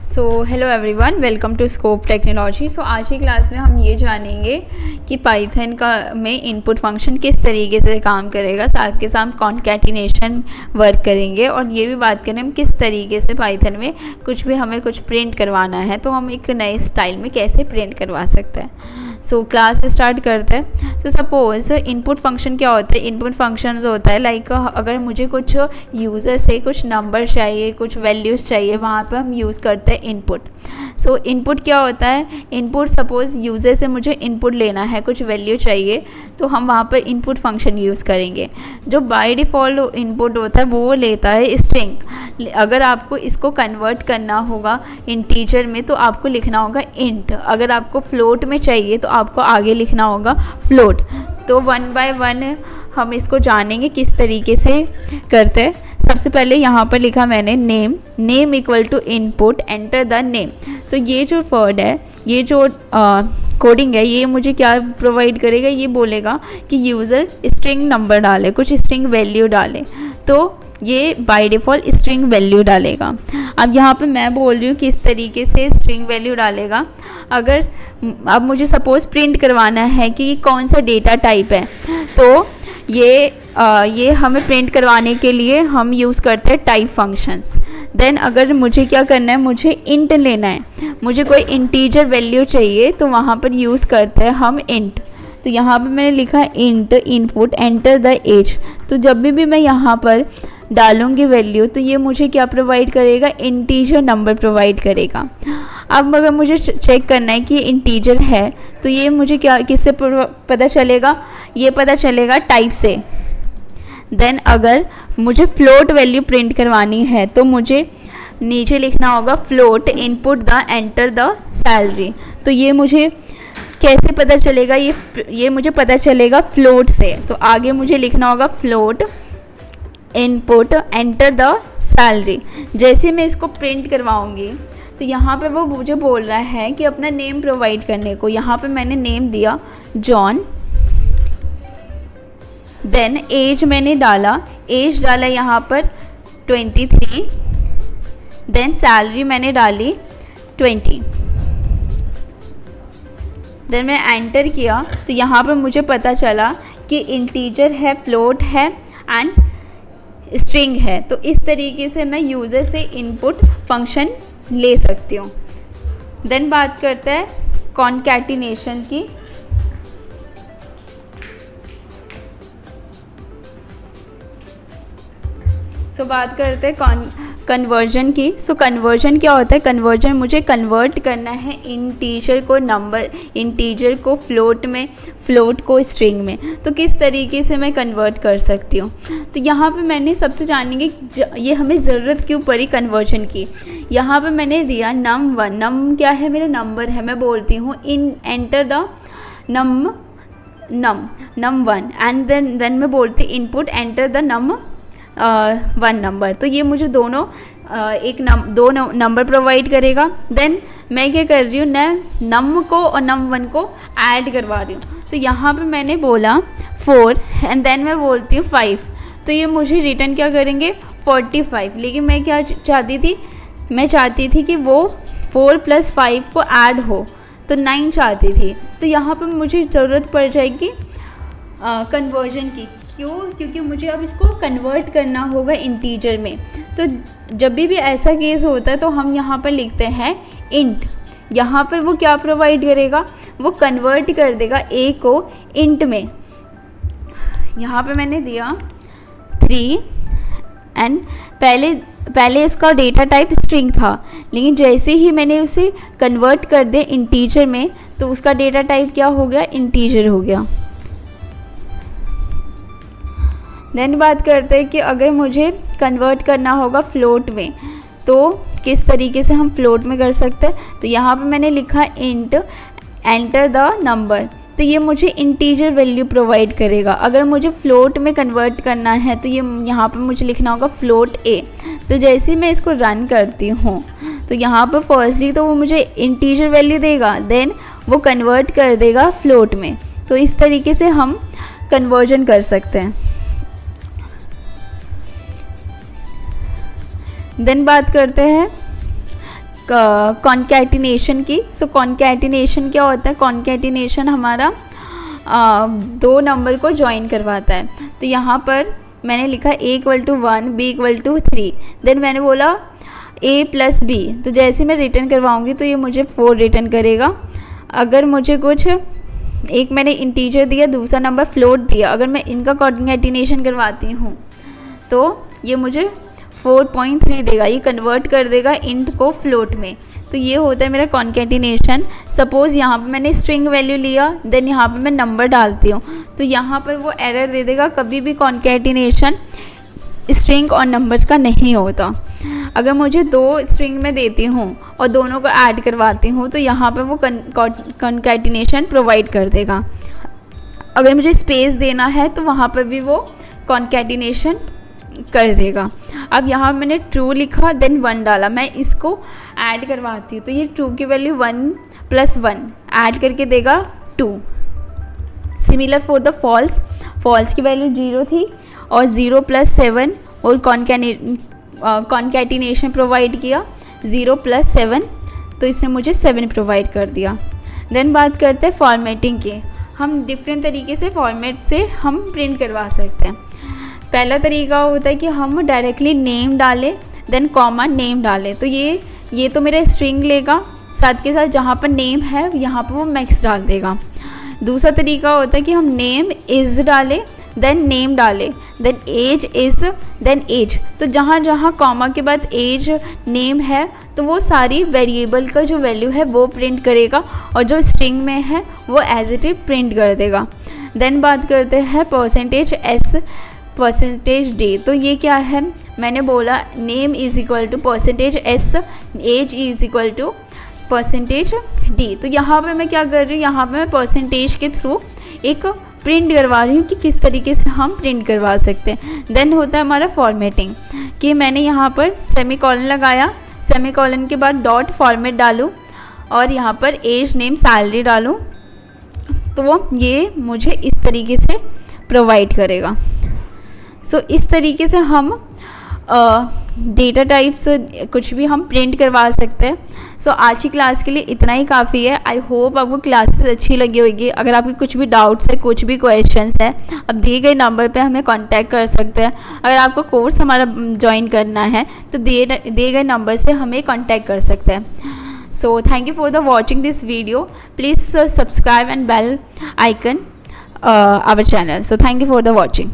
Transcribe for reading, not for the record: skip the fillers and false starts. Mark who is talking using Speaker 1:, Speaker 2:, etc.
Speaker 1: So hello everyone, welcome to Scope Technology. So आज की class में हम ये जानेंगे कि पाइथन का में इनपुट फंक्शन किस तरीके से काम करेगा, साथ के साथ कॉन्कैटिनेशन वर्क करेंगे और ये भी बात करें हम किस तरीके से पाइथन में हमें कुछ प्रिंट करवाना है तो हम एक नए स्टाइल में कैसे प्रिंट करवा सकते हैं। सो क्लास स्टार्ट करते हैं। सो सपोज इनपुट फंक्शन क्या होता है। इनपुट फंक्शन होता है लाइक अगर मुझे कुछ यूज़र से कुछ नंबर चाहिए, कुछ वैल्यूज़ चाहिए, वहाँ पर हम यूज़ करते हैं इनपुट। सो इनपुट क्या होता है। इनपुट सपोज यूज़र से मुझे इनपुट लेना है, कुछ वैल्यू चाहिए तो हम वहाँ पर इनपुट फंक्शन यूज़ करेंगे। जो बाय डिफ़ॉल्ट इनपुट होता है वो लेता है स्ट्रिंग। अगर आपको इसको कन्वर्ट करना होगा इंटीजर में तो आपको लिखना होगा इंट। अगर आपको फ्लोट में चाहिए तो आपको आगे लिखना होगा फ्लोट। तो वन बाय वन हम इसको जानेंगे किस तरीके से करते हैं। सबसे पहले यहाँ पर लिखा मैंने name equal to input, enter the name. तो ये जो वर्ड है, ये जो कोडिंग है, ये मुझे क्या प्रोवाइड करेगा, ये बोलेगा कि यूज़र स्ट्रिंग नंबर डाले, कुछ स्ट्रिंग वैल्यू डाले, तो ये बाय डिफ़ॉल्ट स्ट्रिंग वैल्यू डालेगा। अब यहाँ पे मैं बोल रही हूँ किस तरीके से स्ट्रिंग वैल्यू डालेगा। अगर अब मुझे सपोज़ प्रिंट करवाना है कि कौन सा डेटा टाइप है, तो ये हमें प्रिंट करवाने के लिए हम यूज़ करते हैं टाइप फंक्शंस। देन अगर मुझे क्या करना है, मुझे इंट लेना है, मुझे कोई इंटीजर वैल्यू चाहिए तो वहाँ पर यूज़ करते हैं हम इंट। तो यहाँ पे मैंने लिखा int input enter the age. तो जब भी मैं यहाँ पर डालूंगी वैल्यू तो ये मुझे क्या प्रोवाइड करेगा, इंटीजर नंबर प्रोवाइड करेगा। अब अगर मुझे चेक करना है कि इंटीजर है तो ये मुझे क्या किससे पता चलेगा, ये पता चलेगा टाइप से। देन अगर मुझे फ्लोट वैल्यू प्रिंट करवानी है तो मुझे नीचे लिखना होगा float input the enter the salary. तो ये मुझे कैसे पता चलेगा, ये मुझे पता चलेगा फ्लोट से। तो आगे मुझे लिखना होगा float input enter the salary. जैसे मैं इसको प्रिंट करवाऊंगी तो यहाँ पे वो मुझे बोल रहा है कि अपना नेम प्रोवाइड करने को। यहाँ पे मैंने नेम दिया जॉन। देन एज मैंने डाला, यहाँ पर 23। देन सैलरी मैंने डाली 20। देन मैं एंटर किया तो यहाँ पर मुझे पता चला कि इंटीजर है, फ्लोट है एंड स्ट्रिंग है। तो इस तरीके से मैं यूज़र से इनपुट फंक्शन ले सकती हूँ। देन बात करते हैं कॉन्कैटिनेशन की। बात करते हैं कन्वर्जन की। कन्वर्जन क्या होता है। कन्वर्जन मुझे कन्वर्ट करना है इंटीजर को नंबर, इंटीजर को फ्लोट में, फ्लोट को स्ट्रिंग में। तो किस तरीके से मैं कन्वर्ट कर सकती हूँ। तो यहाँ पे मैंने सबसे जानेंगे ये हमें ज़रूरत क्यों पड़ी कन्वर्जन की। यहाँ पे मैंने दिया num1। नम क्या है, मेरा नंबर है। मैं बोलती हूँ इन enter the num1 and then मैं बोलती input enter the one number. तो ये मुझे दोनों दो नंबर प्रोवाइड करेगा। देन मैं क्या कर रही हूँ, नम को और num1 को ऐड करवा रही हूँ। तो यहाँ पे मैंने बोला 4 एंड देन मैं बोलती हूँ 5। तो ये मुझे रिटर्न क्या करेंगे 45। लेकिन मैं क्या चाहती थी, मैं चाहती थी कि वो 4 + 5 को ऐड हो, तो 9 चाहती थी। तो यहाँ पर मुझे ज़रूरत पड़ जाएगी कन्वर्जन की। क्यों, क्योंकि मुझे अब इसको कन्वर्ट करना होगा इंटीजर में। तो जब भी ऐसा केस होता है तो हम यहाँ पर लिखते हैं इंट। यहाँ पर वो क्या प्रोवाइड करेगा, वो कन्वर्ट कर देगा ए को इंट में। यहाँ पे मैंने दिया 3 एंड पहले इसका डेटा टाइप स्ट्रिंग था, लेकिन जैसे ही मैंने उसे कन्वर्ट कर दिया इंटीजर में तो उसका डेटा टाइप क्या हो गया, इंटीजर हो गया। देन बात करते हैं कि अगर मुझे कन्वर्ट करना होगा फ्लोट में तो किस तरीके से हम फ्लोट में कर सकते हैं। तो यहाँ पे मैंने लिखा इंट एंटर द नंबर। तो ये मुझे इंटीजर वैल्यू प्रोवाइड करेगा। अगर मुझे फ्लोट में कन्वर्ट करना है तो ये यहाँ पे मुझे लिखना होगा फ्लोट ए। तो जैसे मैं इसको रन करती हूँ तो यहाँ पर फर्स्टली तो वो मुझे इंटीजर वैल्यू देगा, देन वो कन्वर्ट कर देगा फ्लोट में। तो इस तरीके से हम कन्वर्जन कर सकते हैं। देन बात करते हैं कॉन्कैटिनेशन की। सो कॉन्कैटिनेशन क्या होता है? कॉन्कैटिनेशन हमारा दो नंबर को ज्वाइन करवाता है। तो यहाँ पर मैंने लिखा A = 1 B = 3, देन मैंने बोला A + B, तो जैसे मैं रिटर्न करवाऊँगी तो ये मुझे 4 रिटर्न करेगा। अगर मुझे कुछ एक मैंने इंटीजर दिया, दूसरा नंबर फ्लोट दिया, अगर मैं इनका कॉन्कैटिनेशन करवाती हूँ तो ये मुझे 4.3 देगा, ये कन्वर्ट कर देगा इंट को फ्लोट में। तो ये होता है मेरा कॉन्कैटिनेशन। सपोज़ यहाँ पे मैंने स्ट्रिंग वैल्यू लिया, देन यहाँ पे मैं नंबर डालती हूँ, तो यहाँ पर वो एरर दे देगा। कभी भी कॉन्कैटिनेशन स्ट्रिंग और नंबर्स का नहीं होता। अगर मुझे 2 स्ट्रिंग में देती हूँ और दोनों को ऐड करवाती हूँ तो यहाँ पर वो कॉन्कैटिनेशन प्रोवाइड कर देगा। अगर मुझे स्पेस देना है तो वहाँ पर भी वो कॉन्कैटिनेशन कर देगा। अब यहाँ मैंने ट्रू लिखा, देन 1 डाला, मैं इसको ऐड करवाती हूँ तो ये ट्रू की वैल्यू 1 + 1 ऐड करके देगा 2। सिमिलर फॉर द फॉल्स की वैल्यू 0 थी और 0 + 7 और कॉन्कैटिनेशन प्रोवाइड किया 0 + 7, तो इसने मुझे 7 प्रोवाइड कर दिया। देन बात करते हैं फॉर्मेटिंग की। हम डिफरेंट तरीके से फॉर्मेट से हम प्रिंट करवा सकते हैं। पहला तरीका होता है कि हम डायरेक्टली नेम डालें, देन कॉमा नेम डालें, तो ये तो मेरा स्ट्रिंग लेगा, साथ के साथ जहाँ पर नेम है यहाँ पर वो मैक्स डाल देगा। दूसरा तरीका होता है कि हम नेम इज़ डालें, देन नेम डालें, then age is, then age, तो जहाँ जहाँ कॉमा के बाद एज नेम है तो वो सारी वेरिएबल का जो वैल्यू है वो प्रिंट करेगा और जो स्ट्रिंग में है वो एज इट इज प्रिंट कर देगा। देन बात करते हैं %s %d, तो ये क्या है? मैंने बोला name is equal to %s, age is equal to %d। तो यहाँ पे मैं क्या कर रही हूँ? यहाँ पे मैं परसेंटेज के थ्रू एक प्रिंट करवा रही हूँ कि किस तरीके से हम प्रिंट करवा सकते हैं। देन होता है हमारा फॉर्मेटिंग, कि मैंने यहाँ पर सेमीकोलन लगाया, सेमीकोलन के बाद डॉट फॉर्मेट डालूँ और यहाँ पर एज नेम सैलरी डालूँ, तो वो ये मुझे इस तरीके से प्रोवाइड करेगा। सो इस तरीके से हम डेटा टाइप्स कुछ भी हम प्रिंट करवा सकते हैं। सो आज की क्लास के लिए इतना ही काफ़ी है। आई होप आपको क्लासेस अच्छी लगी होगी। अगर आपके कुछ भी डाउट्स है, कुछ भी क्वेश्चंस है, आप दिए गए नंबर पे हमें कांटेक्ट कर सकते हैं। अगर आपको कोर्स हमारा ज्वाइन करना है तो दिए गए नंबर से हमें कांटेक्ट कर सकते हैं। So thank you for the watching this video. Please subscribe and bell icon our channel. So thank you for the watching.